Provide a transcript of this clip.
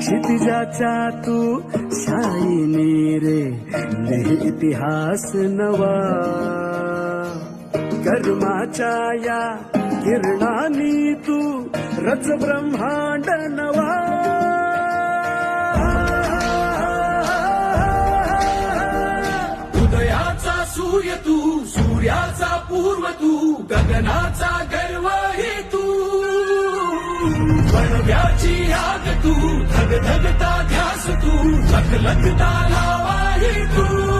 क्षितिजाच्या तू शाईने रे लिही इतिहास नवा. कर्माच्या या किरणानी तू रच ब्रह्मांड नवा. उदयाचा सूर्य तू, सूर्याचा पूर्व तू, गगनाचा गर्व हे तू. वणव्याची आग तू, धगधगता ध्यास तू, लखलखता लावा हे तू.